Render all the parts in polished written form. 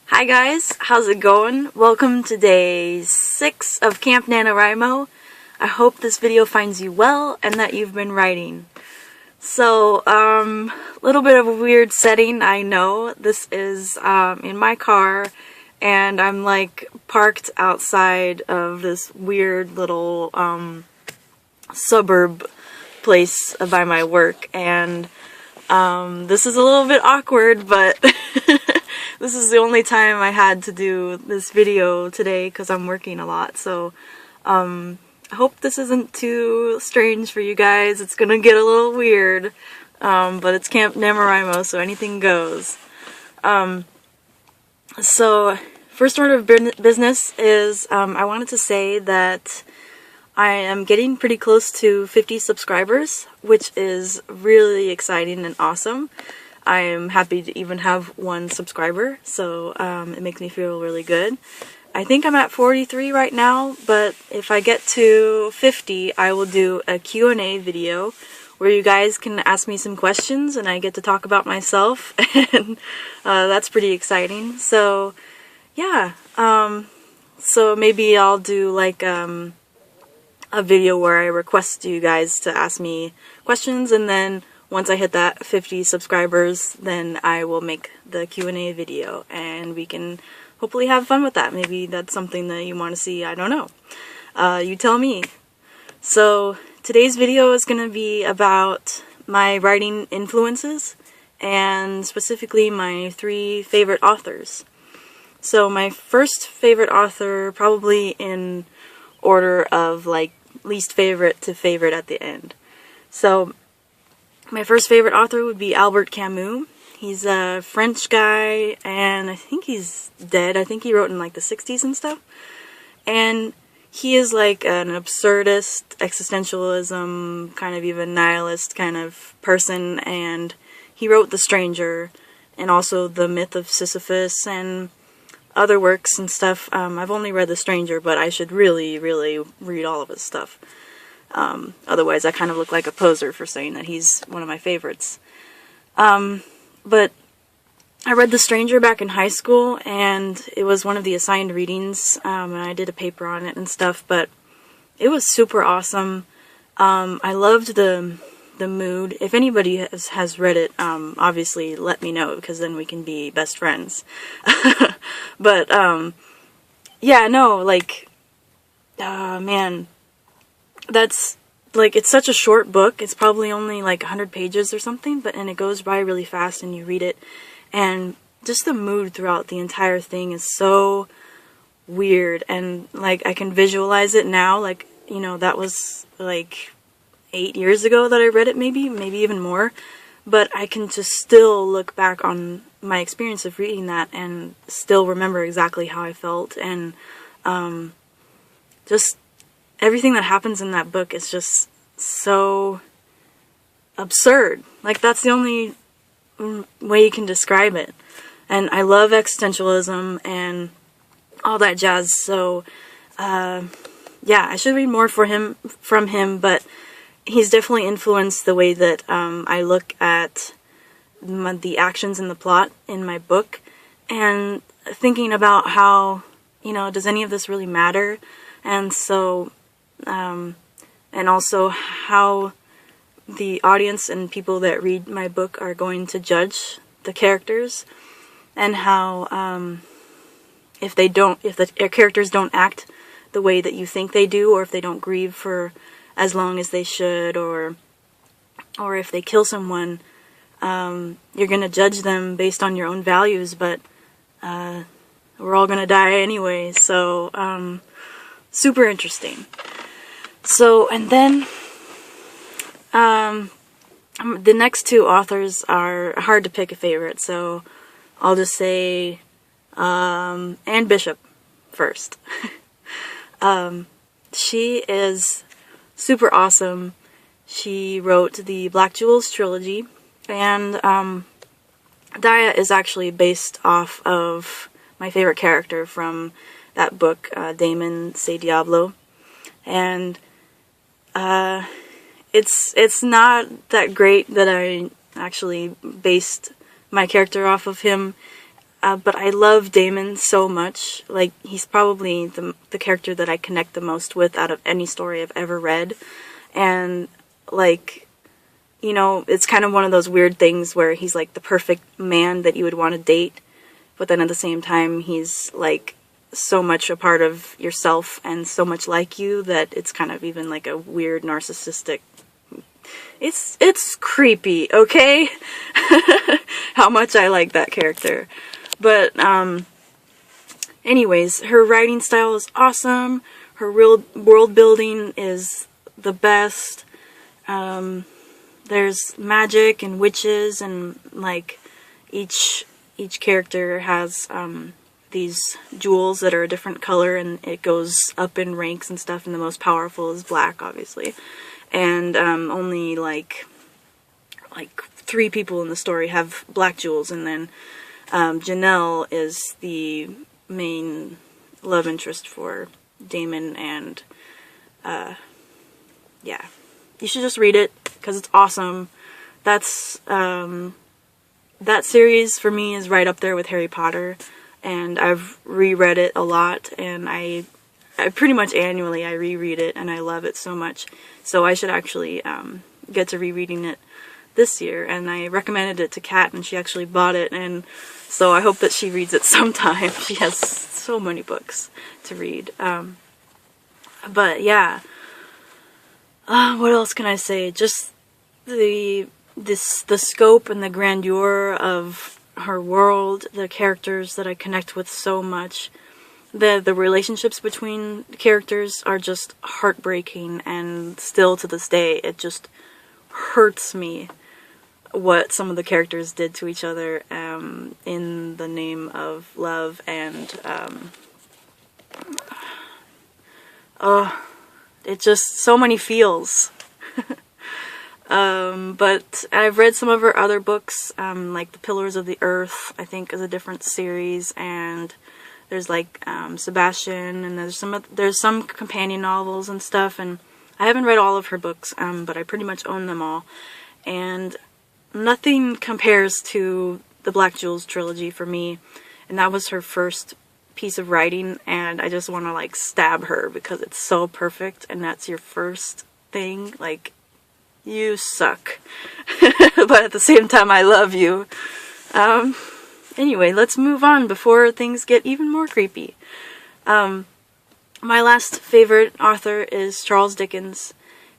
Hi guys, how's it going? Welcome to day 6 of Camp Nanowrimo. I hope this video finds you well and that you've been writing. So, little bit of a weird setting, I know. This is in my car and I'm like parked outside of this weird little suburb place by my work, and this is a little bit awkward, but this is the only time I had to do this video today because I'm working a lot, so I hope this isn't too strange for you guys. It's gonna get a little weird, but it's Camp Nanowrimo, so anything goes. So first order of business is I wanted to say that I am getting pretty close to 50 subscribers, which is really exciting and awesome. I am happy to even have one subscriber, so it makes me feel really good. I think I'm at 43 right now, but if I get to 50, I will do a Q&A video where you guys can ask me some questions and I get to talk about myself, and that's pretty exciting. So yeah, so maybe I'll do like a video where I request you guys to ask me questions, and then once I hit that 50 subscribers, then I will make the Q&A video and we can hopefully have fun with that. Maybe that's something that you want to see, I don't know. You tell me. So today's video is going to be about my writing influences and specifically my 3 favorite authors. So my first favorite author, probably in order of like least favorite to favorite at the end. So my first favorite author would be Albert Camus. He's a French guy, and I think he's dead. I think he wrote in like the 60s and stuff. And he is like an absurdist, existentialism, kind of even nihilist kind of person, and he wrote The Stranger and also The Myth of Sisyphus and other works and stuff. I've only read The Stranger, but I should really read all of his stuff. Otherwise I kind of look like a poser for saying that he's one of my favorites. But I read The Stranger back in high school, and it was one of the assigned readings, and I did a paper on it and stuff, but it was super awesome. I loved the mood. If anybody has read it, obviously let me know, because then we can be best friends. But, yeah, no, like, man, that's, like, it's such a short book. It's probably only like 100 pages or something, and it goes by really fast and you read it, and just the mood throughout the entire thing is so weird, and like I can visualize it now. Like, you know, that was like 8 years ago that I read it, maybe even more, but I can just still look back on my experience of reading that and still remember exactly how I felt, and just everything that happens in that book is just so absurd. Like, that's the only way you can describe it. And I love existentialism and all that jazz, so yeah, I should read more from him, but he's definitely influenced the way that I look at the actions in the plot in my book, and thinking about how, you know, does any of this really matter? And so and also how the audience and people that read my book are going to judge the characters, and how if the characters don't act the way that you think they do, or if they don't grieve for as long as they should, or if they kill someone, you're gonna judge them based on your own values, but we're all gonna die anyway, so super interesting. So, and then the next 2 authors are hard to pick a favorite, so I'll just say Anne Bishop first. She is super awesome. She wrote the Black Jewels trilogy, and Daya is actually based off of my favorite character from that book, Damon C'est Diablo, and it's not that great that I actually based my character off of him. but I love Damon so much. Like, he's probably the character that I connect the most with out of any story I've ever read. And, like, you know, it's kind of one of those weird things where he's, like, the perfect man that you would want to date, but then at the same time, he's, like, so much a part of yourself and so much like you that it's kind of even, like, a weird narcissistic... It's creepy, okay? How much I like that character. But, anyways, her writing style is awesome. Her real world building is the best. There's magic and witches, and, like, each character has, these jewels that are a different color, and it goes up in ranks and stuff, and the most powerful is black, obviously. And, only, like 3 people in the story have black jewels, and then, Janelle is the main love interest for Damon, and, yeah. You should just read it, because it's awesome. That's, that series, for me, is right up there with Harry Potter, and I've reread it a lot, and I pretty much annually I reread it, and I love it so much. So I should actually, get to rereading it this year, and I recommended it to Kat, and she actually bought it, and so I hope that she reads it sometime. She has so many books to read. But yeah, what else can I say? Just the scope and the grandeur of her world, the characters that I connect with so much. The relationships between the characters are just heartbreaking, and still to this day it just hurts me what some of the characters did to each other in the name of love, and it just so many feels. But I've read some of her other books, like The Pillars of the Earth, I think, is a different series, and there's like Sebastian, and there's some companion novels and stuff, and I haven't read all of her books, but I pretty much own them all, and nothing compares to the Black Jewels trilogy for me, and that was her first piece of writing, and I just want to like stab her because it's so perfect, and that's your first thing. Like, you suck. But at the same time, I love you. Anyway, let's move on before things get even more creepy. My last favorite author is Charles Dickens,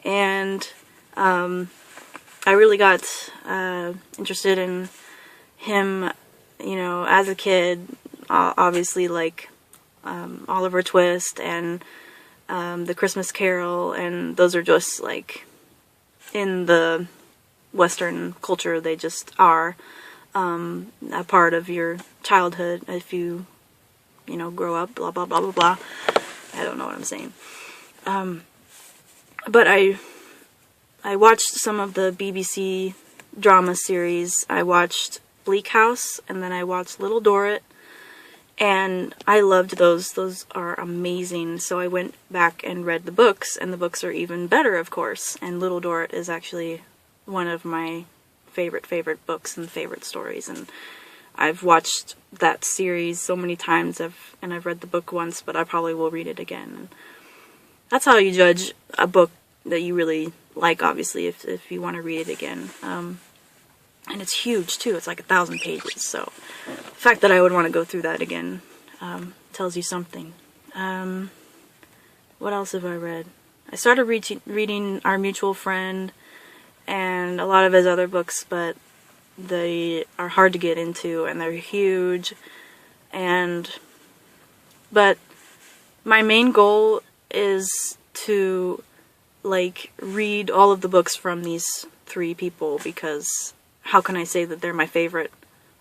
and I really got interested in him, you know, as a kid. Obviously, like Oliver Twist and The Christmas Carol, and those are just like in the Western culture, they just are a part of your childhood if you know, grow up, blah, blah, blah, blah, blah. I don't know what I'm saying. But I watched some of the BBC drama series. I watched Bleak House, and then I watched Little Dorrit, and I loved those. Those are amazing. So I went back and read the books, and the books are even better, of course. And Little Dorrit is actually one of my favorite books and favorite stories, and I've watched that series so many times, and I've read the book once, but I probably will read it again. And that's how you judge a book that you really like, obviously, if you want to read it again. And it's huge, too. It's like 1,000 pages, so the fact that I would want to go through that again tells you something. What else have I read? I started reading Our Mutual Friend and a lot of his other books, but they are hard to get into, and they're huge, but my main goal is to, like, read all of the books from these 3 people, because how can I say that they're my favorite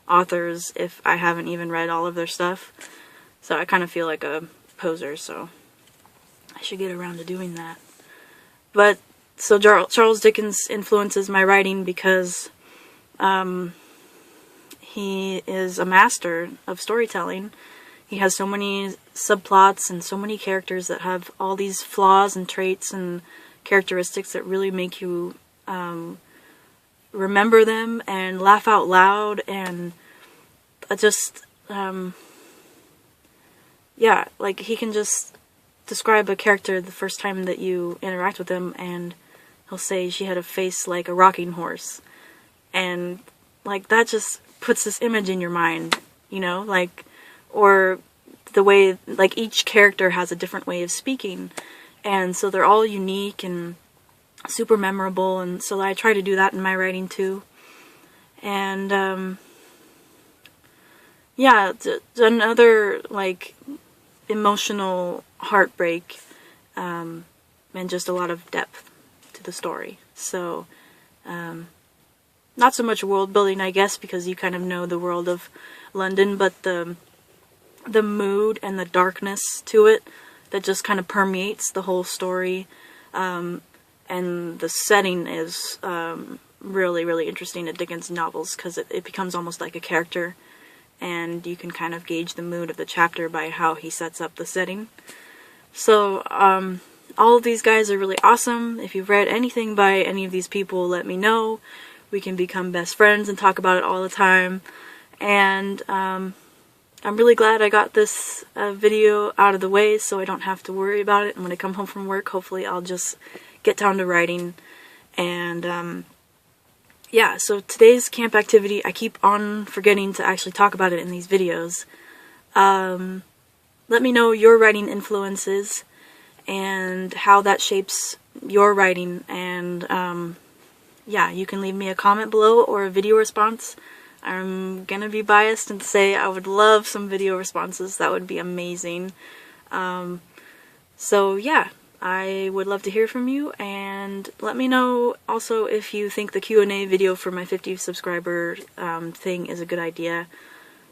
authors if I haven't even read all of their stuff? So I kind of feel like a poser, so I should get around to doing that. But, so Charles Dickens influences my writing because he is a master of storytelling. He has so many subplots and so many characters that have all these flaws and traits and characteristics that really make you remember them and laugh out loud, and just yeah, like he can just describe a character the first time that you interact with him, and he'll say she had a face like a rocking horse. And like that just puts this image in your mind, you know, like, or the way, like each character has a different way of speaking, and so they're all unique and super memorable, and so I try to do that in my writing too. And yeah, another like emotional heartbreak, and just a lot of depth to the story. So not so much world building, I guess, because you kind of know the world of London, but the mood and the darkness to it that just kind of permeates the whole story, and the setting is really, really interesting to Dickens' novels, because it becomes almost like a character, and you can kind of gauge the mood of the chapter by how he sets up the setting. So all of these guys are really awesome. If you've read anything by any of these people, let me know. We can become best friends and talk about it all the time. And I'm really glad I got this video out of the way so I don't have to worry about it. And when I come home from work, hopefully I'll just get down to writing. And yeah, so today's camp activity, I keep on forgetting to actually talk about it in these videos. Let me know your writing influences and how that shapes your writing, and yeah, you can leave me a comment below or a video response. I'm gonna be biased and say I would love some video responses. That would be amazing. So yeah, I would love to hear from you, and let me know also if you think the Q&A video for my 50 subscriber thing is a good idea.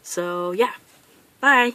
So yeah, bye!